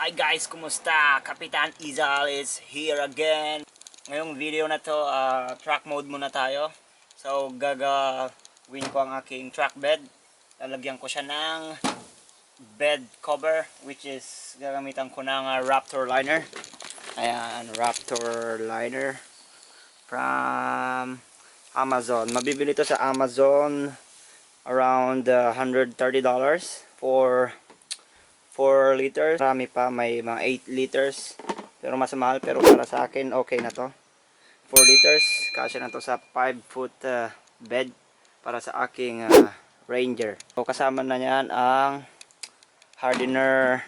Hi guys, kumusta? Kapitan Izal is here again. Ngayong video na to, track mode muna tayo. So gagawin ko ang aking track bed. Lalagyan ko siya ng bed cover, which is gagamitan ko ng Raptor liner. Ayan, Raptor liner from Amazon. Mabibili to sa Amazon around $130 for 4 liters. Marami pa, may mga 8 liters. Pero mas mahal, pero para sa akin okay na to. 4 liters, kasya na to sa 5-foot bed para sa aking Ranger. So kasama na yan ang hardener,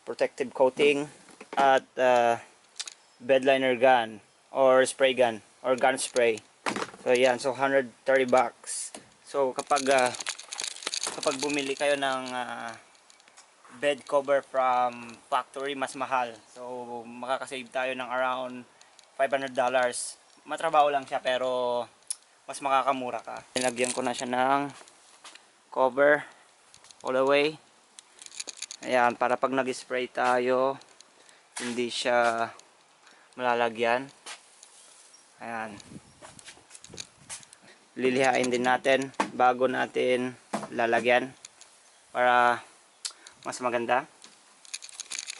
protective coating at bed liner gun or spray gun or gun spray. So yan, so $130. So kapag bumili kayo ng bed cover from factory, mas mahal. So makakasave tayo ng around $500. Matrabaho lang siya pero mas makakamura ka. Nilagyan ko na siya ng cover all the way. Ayan, para pag nag-spray tayo hindi siya malalagyan. Ayan. Lilihain din natin bago natin lalagyan para mas maganda.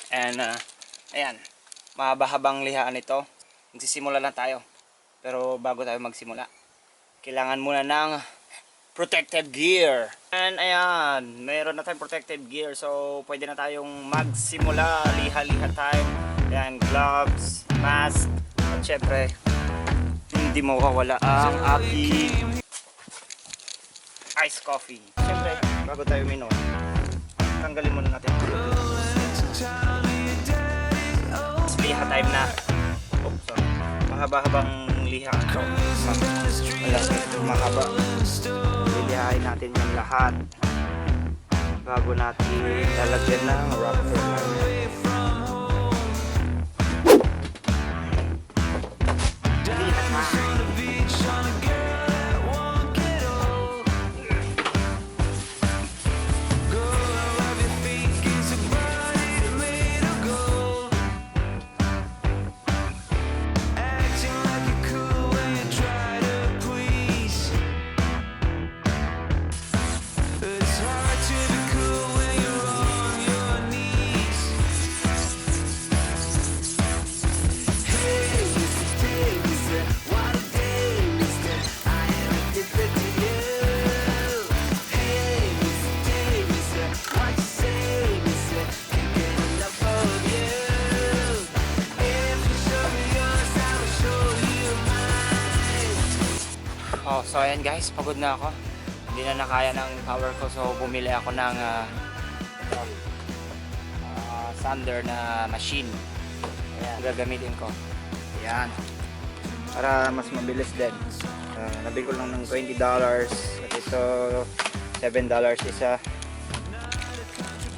And ayan, mahaba-habang lihaan ito. Magsisimula lang tayo. Pero bago tayo magsimula, kailangan muna ng protective gear. And ayan, mayroon na tayong protective gear. So pwede na tayong magsimula. Liha-liha tayo. Ayan, gloves, mask, at syempre hindi mawawala ang aking iced coffee. Syempre, bago tayo minom, tanggalin muna natin. Liha time na. Oh, sorry. Mahaba-habang liha. Mahaba. Lilihain natin yung lahat bago natin lalagyan ng Raptor. Oh, so ayan guys, pagod na ako. Hindi na nakaya ng power ko, so bumili ako ng sander na machine. Ayan, gagamitin ko. Ayan, para mas mabilis din. Nabili ko lang ng $20 at ito $7 isa.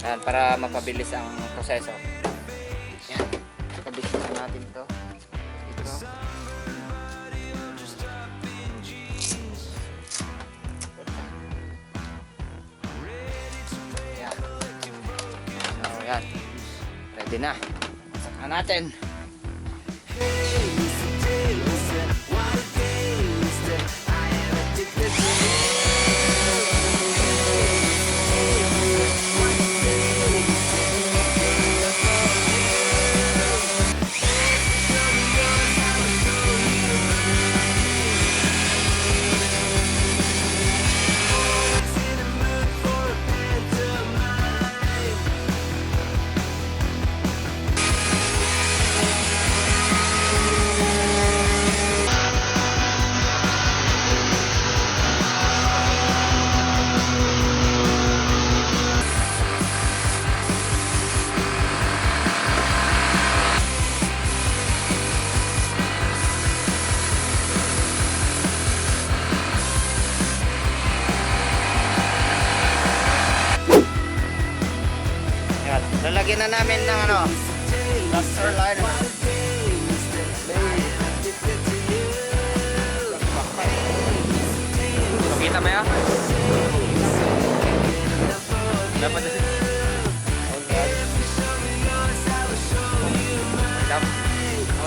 Ayan, para mapabilis ang proseso. Ayan, kabit na natin ito. Ayan, ready na. Saka natin. Lalagyan na namin ng Raptor liner. Makita mo yan? Dapat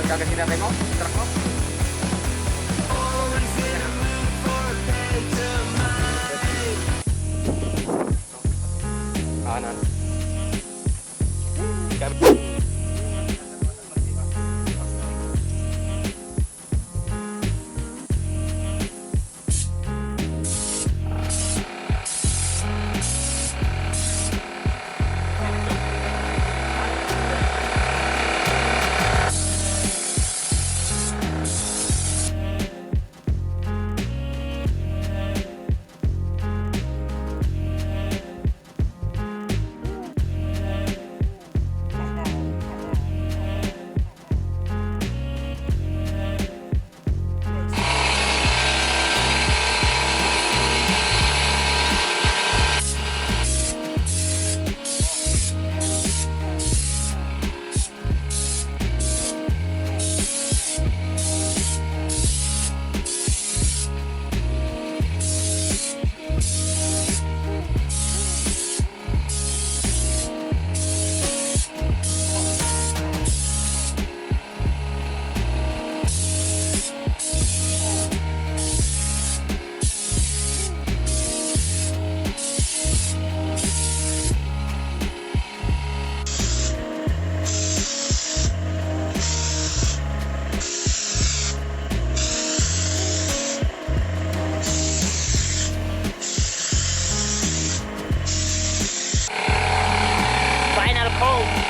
Gagasin natin mo, truck mo. Kanan. Final coat.